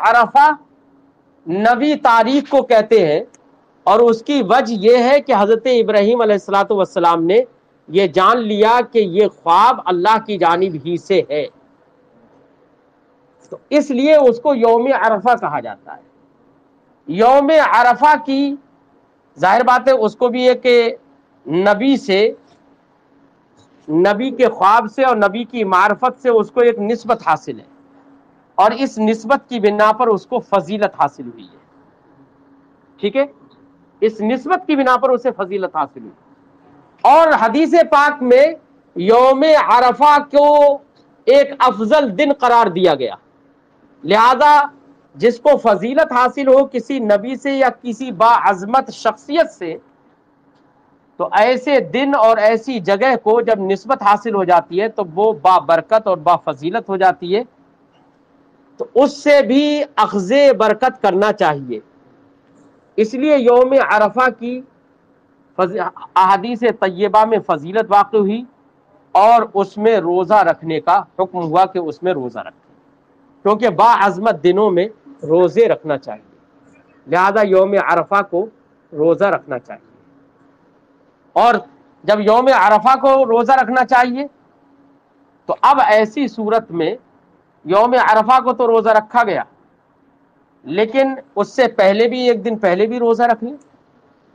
عرفہ نبی تاریخ کو کہتے ہیں، اور اس کی وجہ یہ ہے کہ حضرت ابراہیم علیہ الصلوۃ والسلام نے یہ جان لیا کہ یہ خواب اللہ کی جانب ہی سے ہے، تو اس لیے اس کو یوم عرفہ کہا جاتا ہے۔ یوم عرفہ کی ظاہر بات ہے اس کو بھی ہے کہ نبی سے، نبی کے خواب سے اور نبی کی معرفت سے اس کو ایک نسبت حاصل ہے، اور اس نسبت کی بنا پر اس کو فضیلت حاصل ہوئی ہے، ٹھیک ہے، اس نسبت کی بنا پر اسے فضیلت حاصل ہوئی۔ اور حدیث پاک میں یوم عرفہ کو ایک افضل دن قرار دیا گیا، لہذا جس کو فضیلت حاصل ہو کسی نبی سے یا کسی باعظمت شخصیت سے، تو ایسے دن اور ایسی جگہ کو جب نسبت حاصل ہو جاتی ہے تو وہ با برکت اور با فضیلت ہو جاتی ہے، تو اس سے بھی اخذ برکت کرنا چاہیے۔ اس لیے یوم عرفہ کی احادیث طیبہ میں فضیلت واقع ہوئی، اور اس میں روزہ رکھنے کا حکم ہوا کہ اس میں روزہ رکھیں، کیونکہ باعظمت دنوں میں روزے رکھنا چاہیے، لہذا یوم عرفہ کو روزہ رکھنا چاہیے۔ اور جب یوم عرفہ کو روزہ رکھنا چاہیے تو اب ایسی صورت میں یوم عرفہ کو تو روزہ رکھا گیا، لیکن اس سے پہلے بھی ایک دن پہلے بھی روزہ رکھ لیں،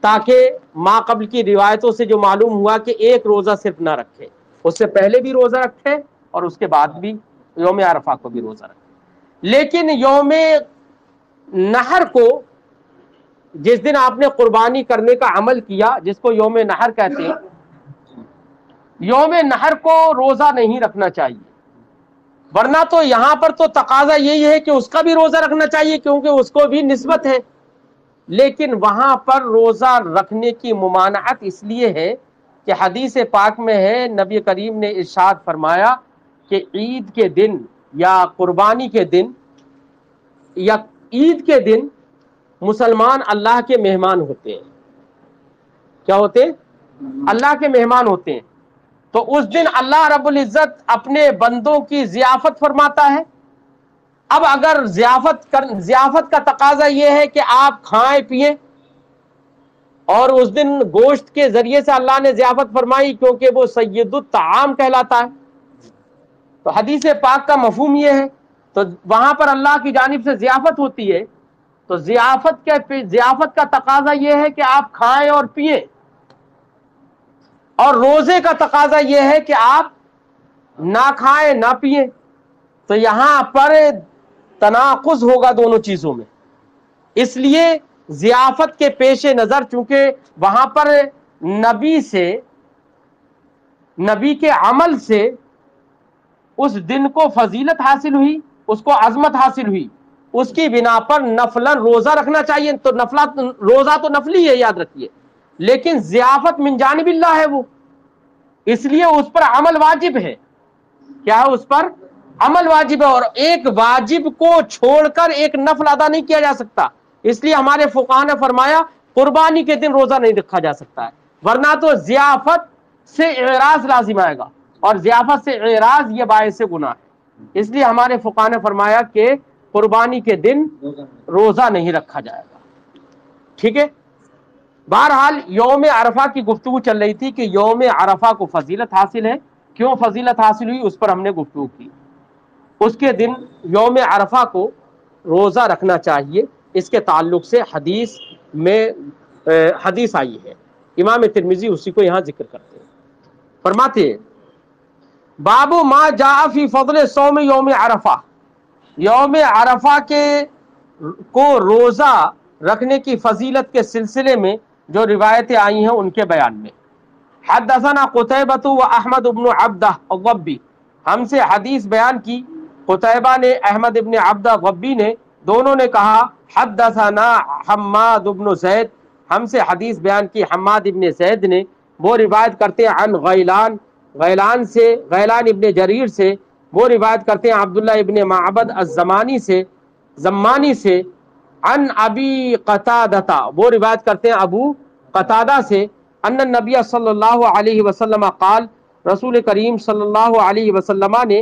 تاکہ ما قبل کی روایتوں سے جو معلوم ہوا کہ ایک روزہ صرف نہ رکھے، اس سے پہلے بھی روزہ رکھے اور اس کے بعد بھی یوم عرفہ کو بھی روزہ رکھے۔ لیکن یوم نحر کو، جس دن آپ نے قربانی کرنے کا عمل کیا، جس کو یوم نحر کہتے ہیں، یوم نحر کو روزہ نہیں رکھنا چاہیے، ورنہ تو یہاں پر تو تقاضا یہی ہے کہ اس کا بھی روزہ رکھنا چاہیے کیونکہ اس کو بھی نسبت ہے، لیکن وہاں پر روزہ رکھنے کی ممانعت اس لیے ہے کہ حدیث پاک میں ہے، نبی کریم نے ارشاد فرمایا کہ عید کے دن یا قربانی کے دن یا عید کے دن مسلمان اللہ کے مہمان ہوتے ہیں۔ کیا ہوتے ہیں؟ اللہ کے مہمان ہوتے ہیں، تو اس دن اللہ رب العزت اپنے بندوں کی ضیافت فرماتا ہے۔ اب اگر ضیافت کا تقاضا یہ ہے کہ آپ کھائیں پیئیں، اور اس دن گوشت کے ذریعے سے اللہ نے ضیافت فرمائی کیونکہ وہ سید الطعام کہلاتا ہے، تو حدیث پاک کا مفہوم یہ ہے، تو وہاں پر اللہ کی جانب سے ضیافت ہوتی ہے، تو ضیافت کا تقاضا یہ ہے کہ آپ کھائیں اور پیئیں، اور روزے کا تقاضا یہ ہے کہ آپ نہ کھائیں نہ پیئیں، تو یہاں پر تناقض ہوگا دونوں چیزوں میں۔ اس لیے ضیافت کے پیش نظر، چونکہ وہاں پر نبی کے عمل سے اس دن کو فضیلت حاصل ہوئی، اس کو عظمت حاصل ہوئی، اس کی بنا پر نفلاً روزہ رکھنا چاہیے، تو روزہ تو نفلی ہے، یاد رکھیے، لیکن ضیافت من جانب اللہ ہے وہ، اس لیے اس پر عمل واجب ہے۔ کیا ہے؟ اس پر عمل واجب ہے، اور ایک واجب کو چھوڑ کر ایک نفل ادا نہیں کیا جا سکتا، اس لیے ہمارے فقہاء نے فرمایا قربانی کے دن روزہ نہیں رکھا جا سکتا ہے، ورنہ تو ضیافت سے اعراض لازم آئے گا، اور ضیافت سے اعراض یہ باعث گناہ ہے، اس لیے ہمارے فقہاء نے فرمایا کہ قربانی کے دن روزہ نہیں رکھا جائے گا، ٹھیک ہے۔ بہرحال یوم عرفہ کی گفتگو چل رہی تھی کہ یوم عرفہ کو فضیلت حاصل ہے، کیوں فضیلت حاصل ہوئی اس پر ہم نے گفتگو کی۔ اس کے دن یوم عرفہ کو روزہ رکھنا چاہیے، اس کے تعلق سے حدیث میں حدیث آئی ہے، امام ترمذی اسی کو یہاں ذکر کرتے ہیں، فرماتے ہیں باب ما جاء فی فضل صوم یوم عرفہ، یوم عرفہ کو روزہ رکھنے کی فضیلت کے سلسلے میں جو روایتیں آئی ہیں ان کے بیان میں۔ حدثنا قتیبۃ و احمد بن عبدہ الضبی، ہم سے حدیث بیان کی قتیبہ نے، احمد ابن عبدہ غبی نے، دونوں نے کہا حدثنا حماد بن زید، ہم سے حدیث بیان کی حماد ابن زید نے، وہ روایت کرتے ہیں عن غیلان سے، غیلان ابن جریر سے، وہ روایت کرتے ہیں عبداللہ ابن معبد الزمانی سے، عن ابی قتادہ، وہ روایت کرتے ہیں ابو قتادہ سے، ان النبی صلی اللہ علیہ وسلم قال، رسول کریم صلی اللہ علیہ وسلم نے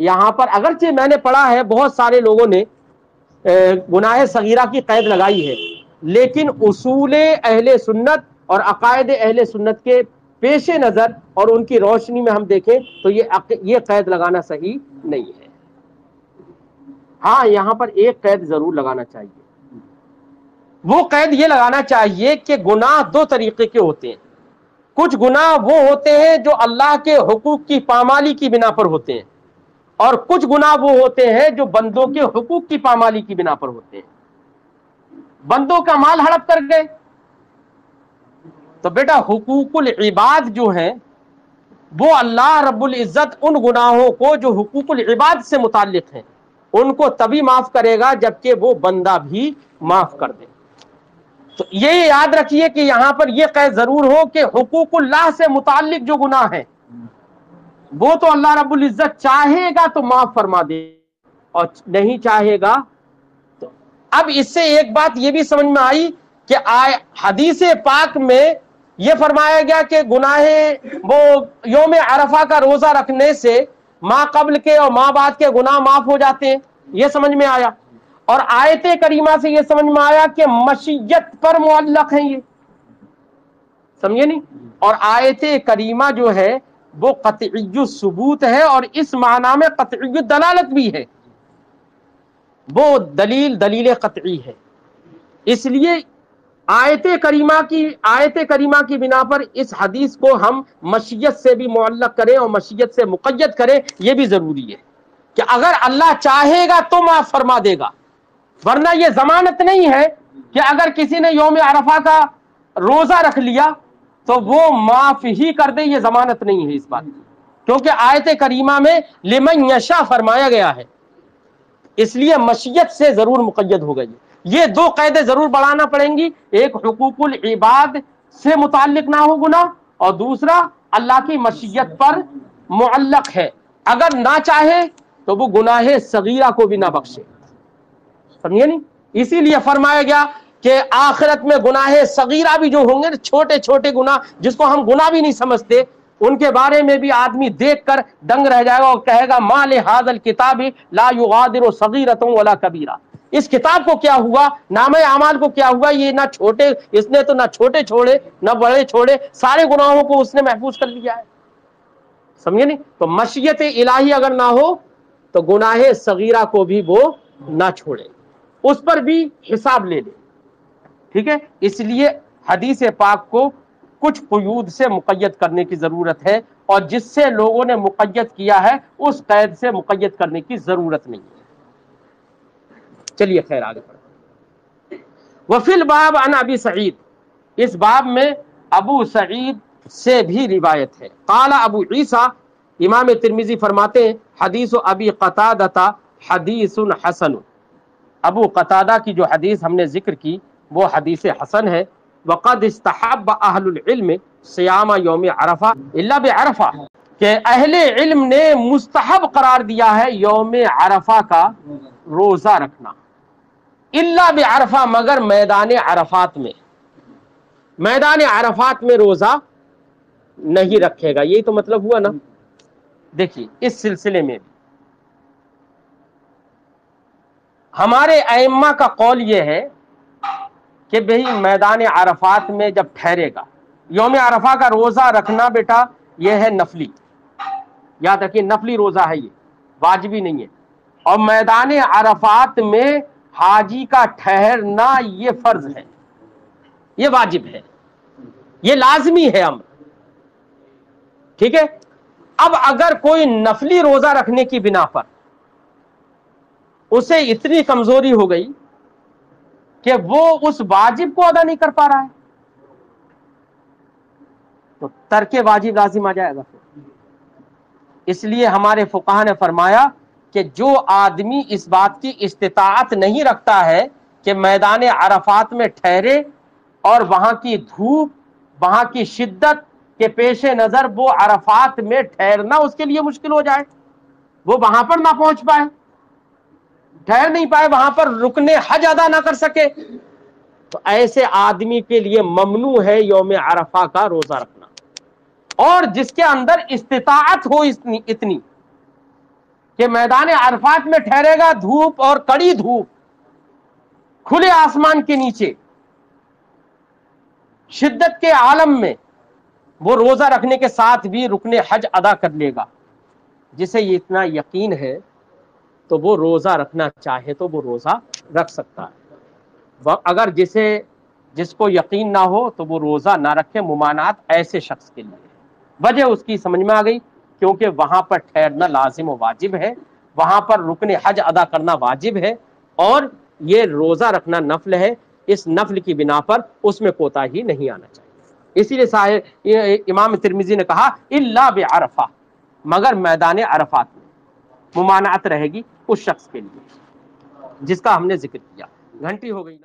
یہاں پر اگرچہ میں نے پڑھا ہے بہت سارے لوگوں نے گناہ صغیرہ کی قید لگائی ہے، لیکن اصول اہل سنت اور عقائد اہل سنت کے پیش نظر اور ان کی روشنی میں ہم دیکھیں تو یہ قید لگانا صحیح نہیں ہے۔ ہاں یہاں پر ایک قید ضرور لگانا چاہیے، وہ قید یہ لگانا چاہیے کہ گناہ دو طریقے کے ہوتے ہیں۔ کچھ گناہ وہ ہوتے ہیں جو اللہ کے حقوق کی پامالی کی بنا پر ہوتے ہیں، اور کچھ گناہ وہ ہوتے ہیں جو بندوں کے حقوق کی پامالی کی بنا پر ہوتے ہیں۔ بندوں کا مال ہڑپ کر گئے تو بیٹا حقوق العباد جو ہیں وہ اللہ رب العزت ان گناہوں کو جو حقوق العباد سے متعلق ہیں ان کو تبھی معاف کرے گا جبکہ وہ بندہ بھی معاف کر دے۔ تو یہ یاد رکھیے کہ یہاں پر یہ قید ضرور ہو کہ حقوق اللہ سے متعلق جو گناہ ہیں وہ تو اللہ رب العزت چاہے گا تو معاف فرما دے اور نہیں چاہے گا تو۔ اب اس سے ایک بات یہ بھی سمجھ میں آئی کہ حدیث پاک میں یہ فرمایا گیا کہ گناہ وہ یوم عرفہ کا روزہ رکھنے سے ما قبل کے اور ما بعد کے گناہ معاف ہو جاتے ہیں، یہ سمجھ میں آیا۔ اور آیت کریمہ سے یہ سمجھ میں آیا کہ مشیت پر معلق ہیں، یہ سمجھے نہیں؟ اور آیت کریمہ جو ہے وہ قطعی الثبوت ہے اور اس معنی میں قطعی الدلالت بھی ہے، وہ دلیل قطعی ہے۔ اس لیے آیت کریمہ کی بنا پر اس حدیث کو ہم مشیت سے بھی معلق کریں اور مشیت سے مقید کریں، یہ بھی ضروری ہے کہ اگر اللہ چاہے گا تو معاف فرما دے گا، ورنہ یہ ضمانت نہیں ہے کہ اگر کسی نے یوم عرفہ کا روزہ رکھ لیا تو وہ معاف ہی کر دے، یہ ضمانت نہیں ہے اس بات کی، کیونکہ آیت کریمہ میں لمن یشاء فرمایا گیا ہے، اس لیے مشیت سے ضرور مقید ہو گئی۔ یہ دو قیدیں ضرور بڑھانا پڑیں گی، ایک حقوق العباد سے متعلق نہ ہو گناہ، اور دوسرا اللہ کی مشیت پر معلق ہے، اگر نہ چاہے تو وہ گناہ صغیرہ کو بھی نہ بخشے، سمجھے نہیں؟ اسی لیے فرمایا گیا کہ آخرت میں گناہ صغیرہ بھی جو ہوں گے، چھوٹے چھوٹے گناہ جس کو ہم گناہ بھی نہیں سمجھتے، ان کے بارے میں بھی آدمی دیکھ کر دنگ رہ جائے گا اور کہے گا ما لہذا الکتاب لا یغادر صغیرۃ ولا کبیرہ، اس کتاب کو کیا ہوا، نامہ اعمال کو کیا ہوا، یہ نہ چھوٹے، اس نے تو نہ چھوٹے چھوڑے نہ بڑے چھوڑے، سارے گناہوں کو اس نے محفوظ کر لیا ہے، سمجھے نہیں؟ تو مشیت الہی اگر نہ ہو تو گناہ صغیرہ کو بھی وہ نہ چھوڑے، اس پر بھی حساب لے لے، ٹھیک ہے؟ اس لیے حدیث پاک کو کچھ قیود سے مقید کرنے کی ضرورت ہے، اور جس سے لوگوں نے مقید کیا ہے اس قید سے مقید کرنے کی ضرورت نہیں ہے۔ چلیے خیر آگے پڑھتے ہیں۔ وفی الباب عن ابی سعید، اس باب میں ابو سعید سے بھی روایت ہے۔ قال ابو عیسیٰ، امام ترمذی فرماتے ہیں حدیث ابی قتادہ حدیث حسن، ابو قتادہ کی جو حدیث ہم نے ذکر کی وہ حدیث حسن ہے۔ وقد استحب اہل العلم صیام یوم عرفہ الا بعرفہ، کہ اہل علم نے مستحب قرار دیا ہے یوم عرفہ کا روزہ رکھنا، الا بعرفہ، مگر میدان عرفات میں، میدان عرفات میں روزہ نہیں رکھے گا، یہی تو مطلب ہوا نا۔ دیکھیے اس سلسلے میں ہمارے ائمہ کا قول یہ ہے کہ بھئی میدان عرفات میں جب ٹھہرے گا، یوم عرفہ کا روزہ رکھنا بیٹا یہ ہے نفلی، یاد رکھیے نفلی روزہ ہے، یہ واجبی نہیں ہے، اور میدان عرفات میں حاجی کا ٹھہرنا یہ فرض ہے، یہ واجب ہے، یہ لازمی ہے امر، ٹھیک ہے؟ اب اگر کوئی نفلی روزہ رکھنے کی بنا پر اسے اتنی کمزوری ہو گئی کہ وہ اس واجب کو ادا نہیں کر پا رہا ہے تو ترک واجب لازم آ جائے گا۔ اس لیے ہمارے فقہا نے فرمایا کہ جو آدمی اس بات کی استطاعت نہیں رکھتا ہے کہ میدان عرفات میں ٹھہرے اور وہاں کی دھوپ، وہاں کی شدت کے پیش نظر وہ عرفات میں ٹھہرنا اس کے لیے مشکل ہو جائے، وہ وہاں پر نہ پہنچ پائے، ٹھہر نہیں پائے، وہاں پر رکن حج ادا نہ کر سکے، تو ایسے آدمی کے لیے ممنوع ہے یوم عرفہ کا روزہ رکھنا۔ اور جس کے اندر استطاعت ہو اتنی کہ میدان عرفات میں ٹھہرے گا دھوپ اور کڑی دھوپ کھلے آسمان کے نیچے شدت کے عالم میں، وہ روزہ رکھنے کے ساتھ بھی رکن حج ادا کر لے گا. جسے یہ اتنا یقین ہے تو وہ روزہ رکھنا چاہے تو وہ روزہ رکھ سکتا ہے. اگر جس کو یقین نہ ہو تو وہ روزہ نہ رکھے. ممانعت ایسے شخص کے لیے. وجہ اس کی سمجھ میں آ گئی، کیونکہ وہاں پر ٹھہرنا لازم و واجب ہے، وہاں پر رکن حج ادا کرنا واجب ہے، اور یہ روزہ رکھنا نفل ہے. اس نفل کی بنا پر اس میں کوتاہی نہیں آنا چاہیے. اسی لیے امام ترمذی نے کہا الا بعرفہ، مگر میدان عرفات میں ممانعت رہے گی اس شخص کے لیے جس کا ہم نے ذکر کیا. گھنٹی ہو گئی نا.